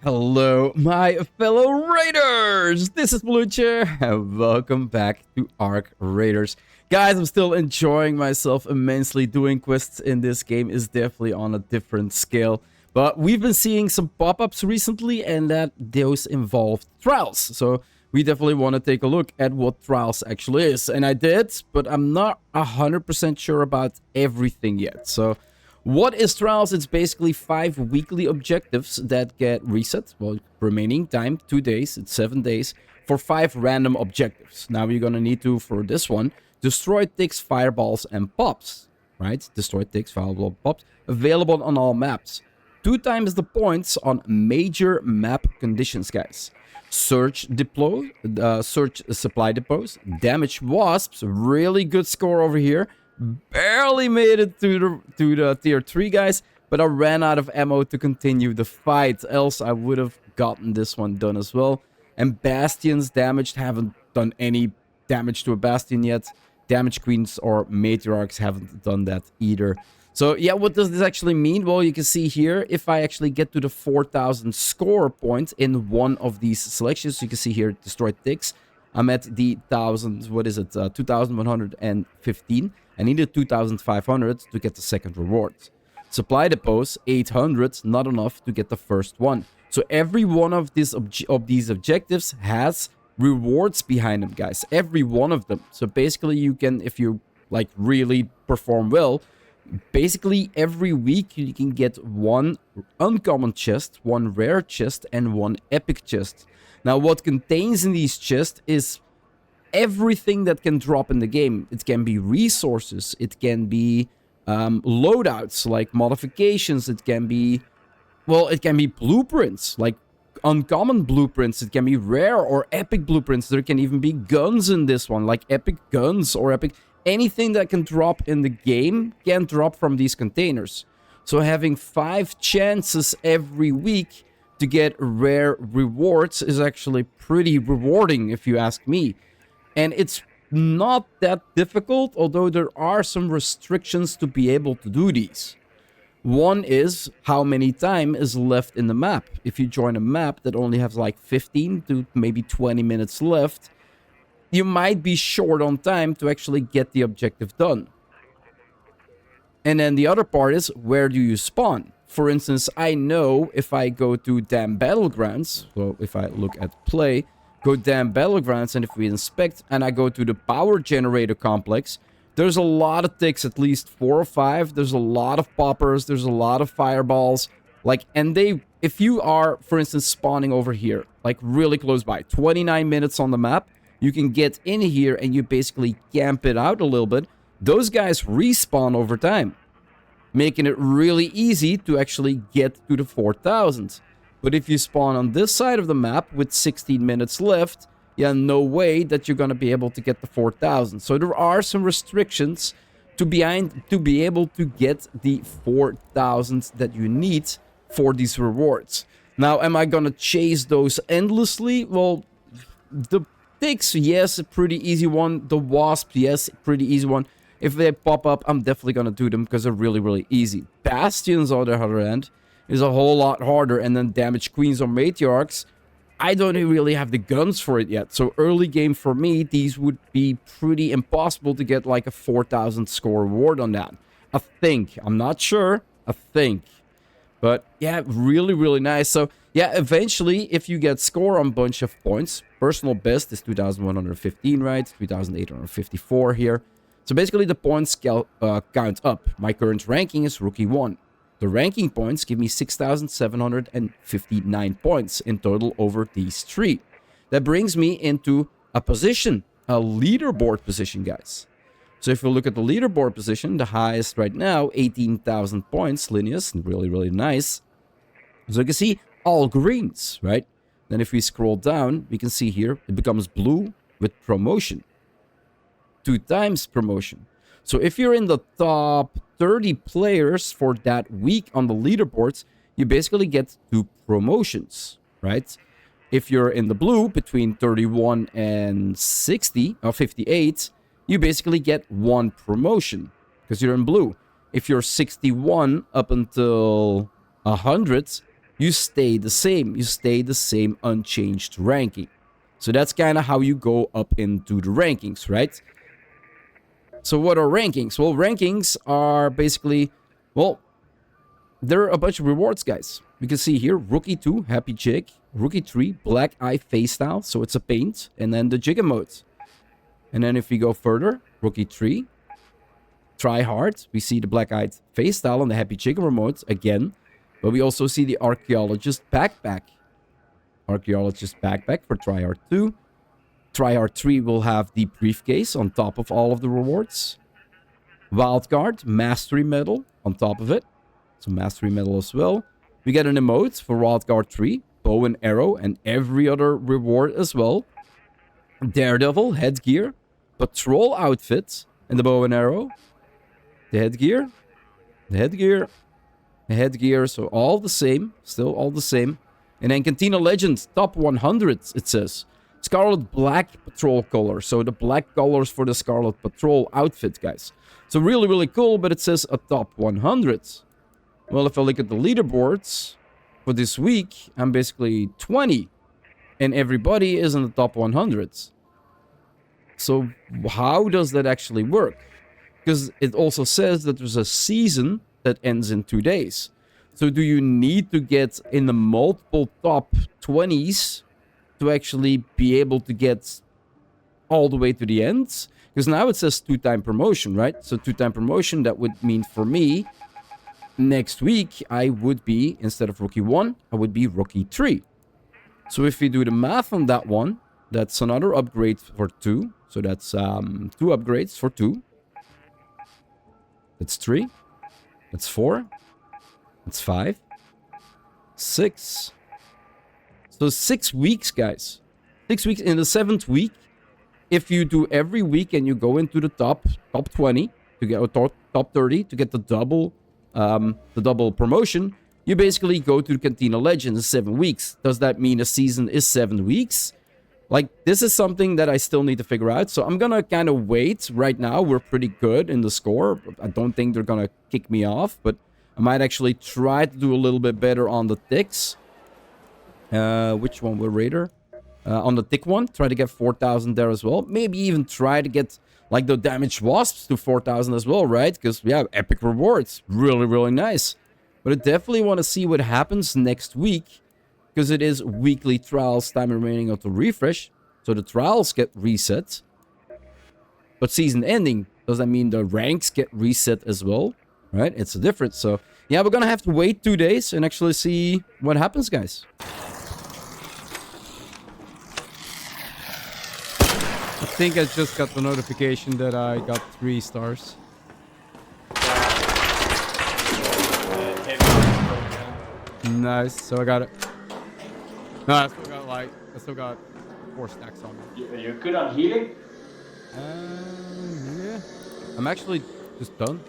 Hello, my fellow Raiders! This is Mloentje, and welcome back to Ark Raiders. Guys, I'm still enjoying myself immensely. Doing quests in this game is definitely on a different scale. But we've been seeing some pop-ups recently, and that those involved trials. So we definitely want to take a look at what trials actually is. And I did, but I'm not 100% sure about everything yet. So what is trials? It's basically 5 weekly objectives that get reset. Well, remaining time, 2 days, it's 7 days, for 5 random objectives. Now you're gonna need to, for this one, destroy ticks, fireballs, and pops. Right? Destroy ticks, fireballs, pops. Available on all maps. 2 times the points on major map conditions, guys. Search supply depots. Damage wasps. Really good score over here. Barely made it to the tier 3, guys, but I ran out of ammo to continue the fight, else I would have gotten this one done as well. And bastions damaged, haven't done any damage to a bastion yet. Damage queens or matriarchs haven't done that either. So yeah, what does this actually mean? Well, you can see here, if I actually get to the 4,000 score point in one of these selections, you can see here, destroy ticks. I'm at the 2,115. I needed 2,500 to get the second reward. Supply depots, 800, not enough to get the first one. So every one of these objectives has rewards behind them, guys. Every one of them. So basically you can, if you like really perform well, basically every week you can get 1 uncommon chest, 1 rare chest, and 1 epic chest. Now what contains in these chests is everything that can drop in the game. It can be resources, it can be loadouts like modifications, it can be blueprints, like uncommon blueprints, it can be rare or epic blueprints. There can even be guns in this one, like epic guns or epic anything that can drop in the game can drop from these containers. So having 5 chances every week to get rare rewards is actually pretty rewarding, if you ask me. And it's not that difficult, although there are some restrictions to be able to do these. One is how many time is left in the map. If you join a map that only has like 15 to maybe 20 minutes left, you might be short on time to actually get the objective done. And then the other part is, where do you spawn? For instance, I know if I go to Damn Battlegrounds, so if I look at play, go Damn Battlegrounds, and if we inspect, and I go to the power generator complex, there's a lot of ticks, at least 4 or 5. There's a lot of poppers, there's a lot of fireballs. Like, and if you are, for instance, spawning over here, like really close by, 29 minutes on the map, you can get in here and you basically camp it out a little bit. Those guys respawn over time, making it really easy to actually get to the 4,000. But if you spawn on this side of the map with 16 minutes left, yeah, no way that you're going to be able to get the 4,000. So there are some restrictions to be able to get the 4,000 that you need for these rewards. Now, am I going to chase those endlessly? Well, the ticks, yes, a pretty easy one. The wasp, yes, pretty easy one. If they pop up, I'm definitely going to do them because they're really, really easy. Bastions, on the other hand, is a whole lot harder. And then damage queens or matriarchs, I don't really have the guns for it yet. So early game for me, these would be pretty impossible to get like a 4,000 score reward on that. I think. I'm not sure. I think. But yeah, really, really nice. So yeah, eventually, if you get score on a bunch of points, personal best is 2,115, right? 2,854 here. So basically the points count up. My current ranking is Rookie 1. The ranking points give me 6,759 points in total over these 3. That brings me into a position, a leaderboard position, guys. So if you look at the leaderboard position, the highest right now, 18,000 points, Linus, really, really nice. So you can see all greens, right? Then if we scroll down, we can see here, it becomes blue with promotion. 2 times promotion. So if you're in the top 30 players for that week on the leaderboards, you basically get 2 promotions, right? If you're in the blue between 31 and 60 or 58, you basically get 1 promotion because you're in blue. If you're 61 up until 100, you stay the same. You stay the same unchanged ranking. So that's kind of how you go up into the rankings, right? So what are rankings? Well, rankings are basically, well, they're a bunch of rewards, guys. You can see here, Rookie 2, Happy Jig. Rookie 3, Black Eye Face Style, so it's a paint. And then the Jig emote. And then if we go further, Rookie 3, Try Hard. We see the Black Eye Face Style and the Happy Jig emote again. But we also see the Archaeologist Backpack. Archaeologist Backpack for Try Hard 2. Try Hard 3 will have the briefcase on top of all of the rewards. Wildcard, Mastery Medal on top of it. So Mastery Medal as well. We get an emote for Wildcard 3, Bow and Arrow, and every other reward as well. Daredevil, Headgear, Patrol Outfit, and the Bow and Arrow. The Headgear, the Headgear, the Headgear, so all the same, still all the same. And then Cantina Legends, top 100, it says. Scarlet Black Patrol color. So the black colors for the Scarlet Patrol outfit, guys. So really, really cool, but it says a top 100. Well, if I look at the leaderboards for this week, I'm basically 20. And everybody is in the top 100. So how does that actually work? Because it also says that there's a season that ends in 2 days. So do you need to get in the multiple top 20s to actually be able to get all the way to the end? Because now it says 2-time promotion, right? So 2-time promotion, that would mean for me, next week, I would be, instead of Rookie 1, I would be Rookie 3. So if we do the math on that one, that's another upgrade for 2. So that's 2 upgrades for 2. That's 3. That's 4. That's 5. 6. So 6 weeks, guys. 6 weeks. In the 7th week, if you do every week and you go into the top 20 to get, or top 30 to get the double promotion, you basically go to the Cantina Legends in 7 weeks. Does that mean a season is 7 weeks? Like, this is something that I still need to figure out. So I'm gonna kind of wait. Right now, we're pretty good in the score. I don't think they're gonna kick me off, but I might actually try to do a little bit better on the ticks. Which one were Raider? On the tick one, try to get 4,000 there as well. Maybe even try to get, like, the damaged wasps to 4,000 as well, right? Because we have epic rewards. Really, really nice. But I definitely want to see what happens next week. Because it is weekly trials, time remaining until refresh. So the trials get reset. But season ending, does that mean the ranks get reset as well? Right? It's a difference. So, yeah, we're going to have to wait 2 days and actually see what happens, guys. I think I just got the notification that I got 3 stars. Nice. So I got it. No, I still got 4 stacks on me. You're good on healing? Yeah. I'm actually just done.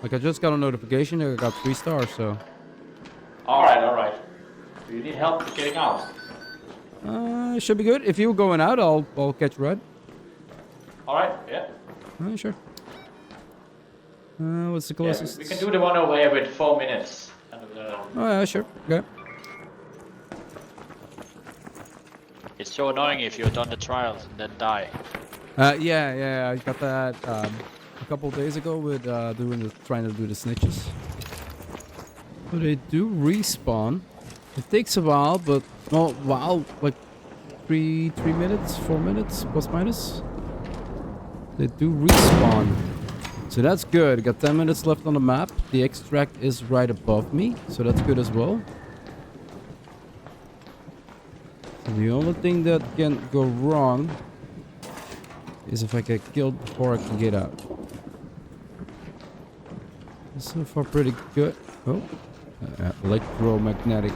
Like, I just got a notification that I got 3 stars, so. Alright. Do you need help getting out? Should be good. If you're going out, I'll catch red. Alright, yeah. Sure. What's the closest? Yeah, we can do the one over here with 4 minutes. Oh, yeah, sure. Okay. It's so annoying if you've done the trials and then die. Yeah, I got that a couple of days ago with trying to do the snitches. So they do respawn. It takes a while, but like 3 minutes, 4 minutes, plus minus. They do respawn. So that's good. Got 10 minutes left on the map. The extract is right above me, so that's good as well. The only thing that can go wrong is if I get killed before I can get out. So far pretty good. Oh, electromagnetic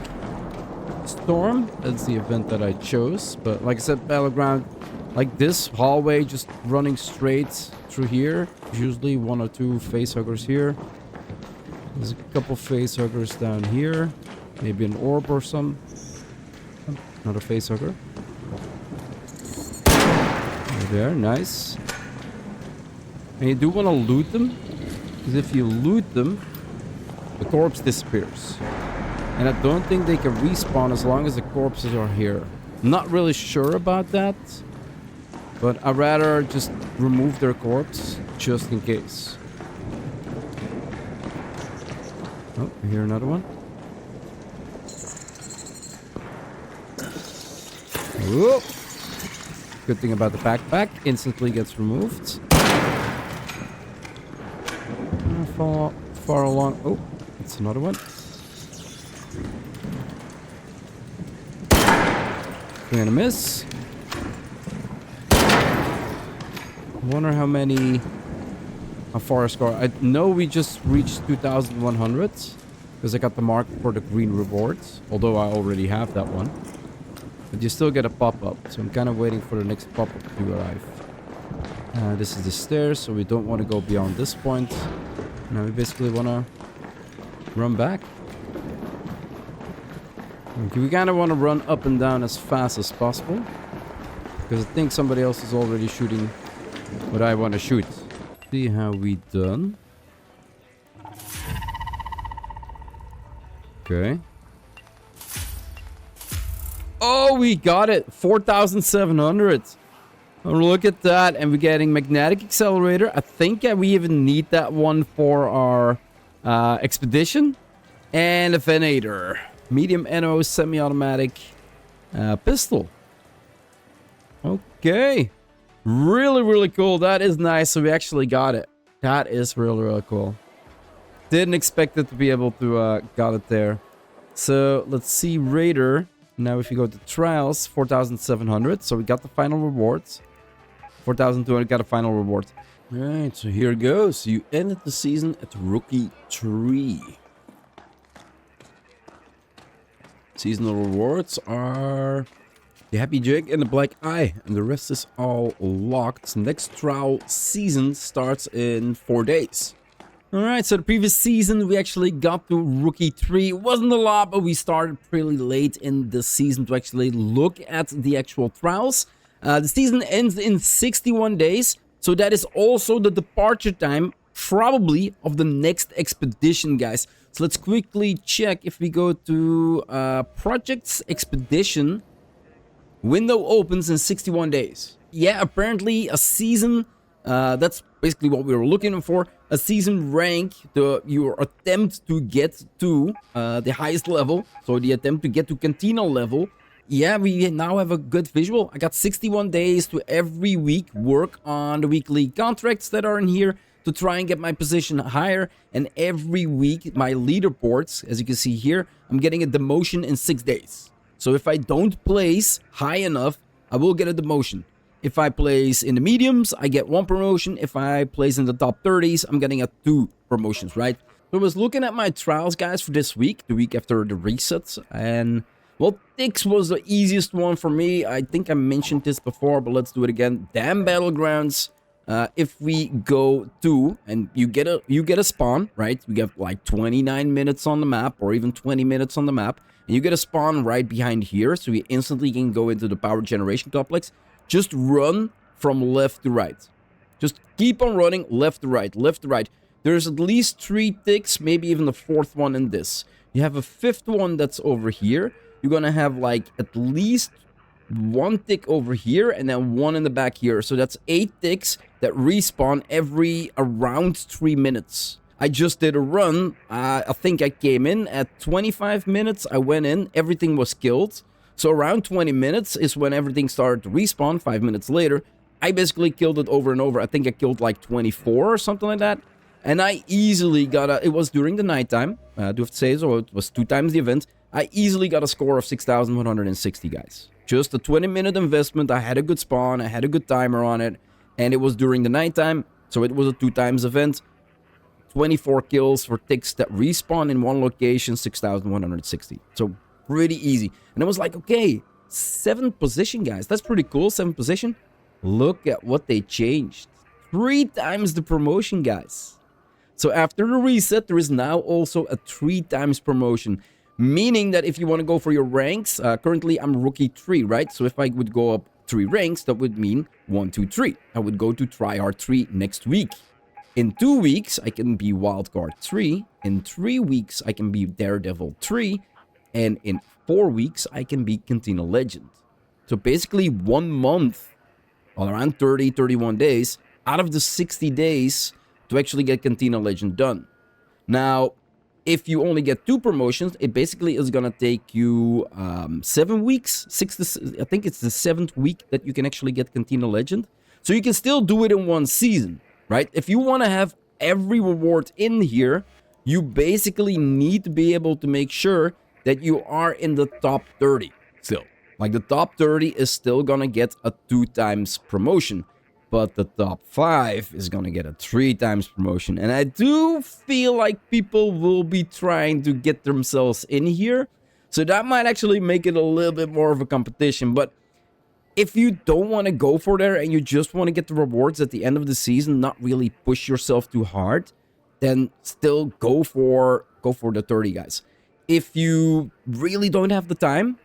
storm. That's the event that I chose. But like I said, Battleground, like this hallway just running straight through here. Usually 1 or 2 facehuggers here. There's a couple facehuggers down here. Maybe an orb or some. Another facehugger. There, nice. And you do want to loot them, because if you loot them, the corpse disappears. And I don't think they can respawn as long as the corpses are here. Not really sure about that. But I'd rather just remove their corpse just in case. Oh, I hear another one. Whoop. Good thing about the backpack, instantly gets removed. Far along. Oh, it's another one. We're gonna miss. Wonder how far I score. I know we just reached 2,100 because I got the mark for the green rewards, although I already have that one. But you still get a pop-up, so I'm kind of waiting for the next pop-up to arrive. This is the stairs, so we don't want to go beyond this point. Now we basically want to run back. Okay, we kind of want to run up and down as fast as possible, because I think somebody else is already shooting what I want to shoot. See how we done. Okay. Oh, we got it. 4,700. Oh, look at that. And we're getting magnetic accelerator. I think we even need that one for our expedition. And a venator. Medium ammo, semi-automatic pistol. Okay. Really, really cool. That is nice. So we actually got it. That is really, really cool. Didn't expect it to be able to got it there. So let's see Raider. Now if you go to trials, 4,700. So we got the final rewards. 4,200 got a final reward. Alright, so here goes. You ended the season at Rookie 3. Seasonal rewards are the Happy Jig and the Black Eye. And the rest is all locked. Next trial season starts in 4 days. Alright, so the previous season we actually got to Rookie 3. It wasn't a lot, but we started pretty late in the season to actually look at the actual trials. The season ends in 61 days, so that is also the departure time, probably, of the next expedition, guys. So let's quickly check if we go to Projects Expedition. Window opens in 61 days. Yeah, apparently a season, that's basically what we were looking for. A season rank, your attempt to get to the highest level. So the attempt to get to Cantina level. Yeah, we now have a good visual. I got 61 days to every week work on the weekly contracts that are in here to try and get my position higher. And every week, my leaderboards, as you can see here, I'm getting a demotion in 6 days. So if I don't place high enough, I will get a demotion. If I place in the mediums, I get 1 promotion. If I place in the top 30s, I'm getting 2 promotions, right? So I was looking at my trials, guys, for this week, the week after the resets. And, well, Tix was the easiest one for me. I think I mentioned this before, but let's do it again. Damn Battlegrounds. If we go to, and you get a spawn, right? We get like 29 minutes on the map, or even 20 minutes on the map. And you get a spawn right behind here, so we instantly can go into the power generation complex. Just run from left to right. Just keep on running left to right, left to right. There's at least 3 ticks, maybe even the 4th one in this. You have a 5th one that's over here. You're gonna have like at least 1 tick over here and then 1 in the back here. So that's 8 ticks that respawn every around 3 minutes. I just did a run. I think I came in at 25 minutes. I went in, everything was killed. So around 20 minutes is when everything started to respawn. 5 minutes later, I basically killed it over and over. I think I killed like 24 or something like that. And I easily got it was during the nighttime. I do have to say, so it was 2 times the event. I easily got a score of 6,160, guys. Just a 20-minute investment. I had a good spawn. I had a good timer on it. And it was during the nighttime. So it was a 2 times event. 24 kills for ticks that respawn in one location, 6,160. So pretty easy. And I was like, okay, 7th position, guys. That's pretty cool, 7th position. Look at what they changed. 3 times the promotion, guys. So after the reset, there is now also a 3 times promotion. Meaning that if you want to go for your ranks, currently I'm Rookie 3, right? So if I would go up 3 ranks, that would mean 1, 2, 3. I would go to Tryhard 3 next week. In 2 weeks, I can be Wildcard 3. In 3 weeks, I can be Daredevil 3. And in 4 weeks, I can be Cantina Legend. So basically 1 month, well, around 30, 31 days, out of the 60 days to actually get Cantina Legend done. Now, if you only get 2 promotions, it basically is going to take you 7 weeks. I think it's the 7th week that you can actually get Cantina Legend. So you can still do it in 1 season, right? If you want to have every reward in here, you basically need to be able to make sure that you are in the top 30 still. Like the top 30 is still going to get a 2 times promotion. But the top 5 is going to get a 3 times promotion. And I do feel like people will be trying to get themselves in here. So that might actually make it a little bit more of a competition. But if you don't want to go for there and you just want to get the rewards at the end of the season, not really push yourself too hard, then still go for the 30, guys. If you really don't have the time,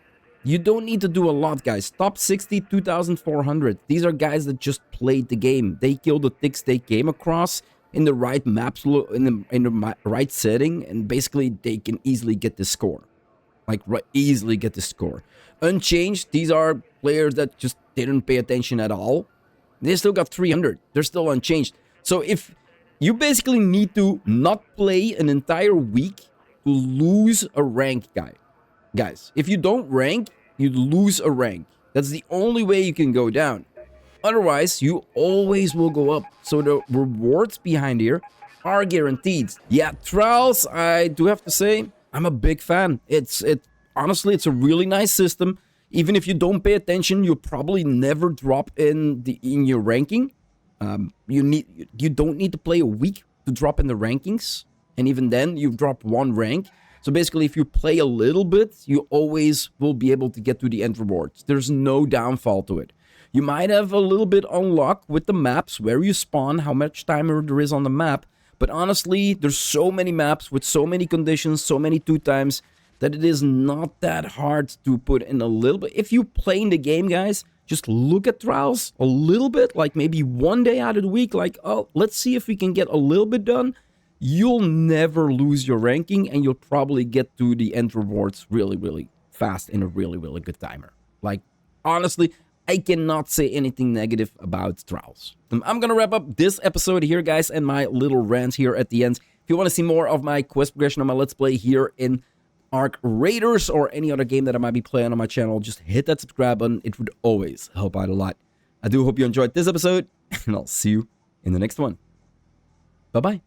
you don't need to do a lot, guys. Top 60, 2,400. These are guys that just played the game. They killed the ticks they came across in the right maps, in the right setting, and basically they can easily get the score. Like, easily get the score. Unchanged, these are players that just didn't pay attention at all. They still got 300. They're still unchanged. So if you basically need to not play an entire week to lose a rank, guys, if you don't rank, you lose a rank. That's the only way you can go down. Otherwise, you always will go up. So the rewards behind here are guaranteed. Yeah, trials, I do have to say, I'm a big fan. Honestly, it's a really nice system. Even if you don't pay attention, you'll probably never drop in your ranking. You don't need to play a week to drop in the rankings. And even then, you drop 1 rank. So basically, if you play a little bit, you always will be able to get to the end rewards. There's no downfall to it. You might have a little bit on luck with the maps, where you spawn, how much timer there is on the map. But honestly, there's so many maps with so many conditions, so many 2 times, that it is not that hard to put in a little bit. If you play in the game, guys, just look at trials a little bit, like maybe 1 day out of the week, like, oh, let's see if we can get a little bit done. You'll never lose your ranking, and you'll probably get to the end rewards really, really fast in a really, really good timer. Like, honestly, I cannot say anything negative about trials. I'm gonna wrap up this episode here, guys, and my little rant here at the end. If you want to see more of my quest progression on my Let's Play here in Ark Raiders or any other game that I might be playing on my channel, just hit that subscribe button. It would always help out a lot. I do hope you enjoyed this episode, and I'll see you in the next one. Bye-bye.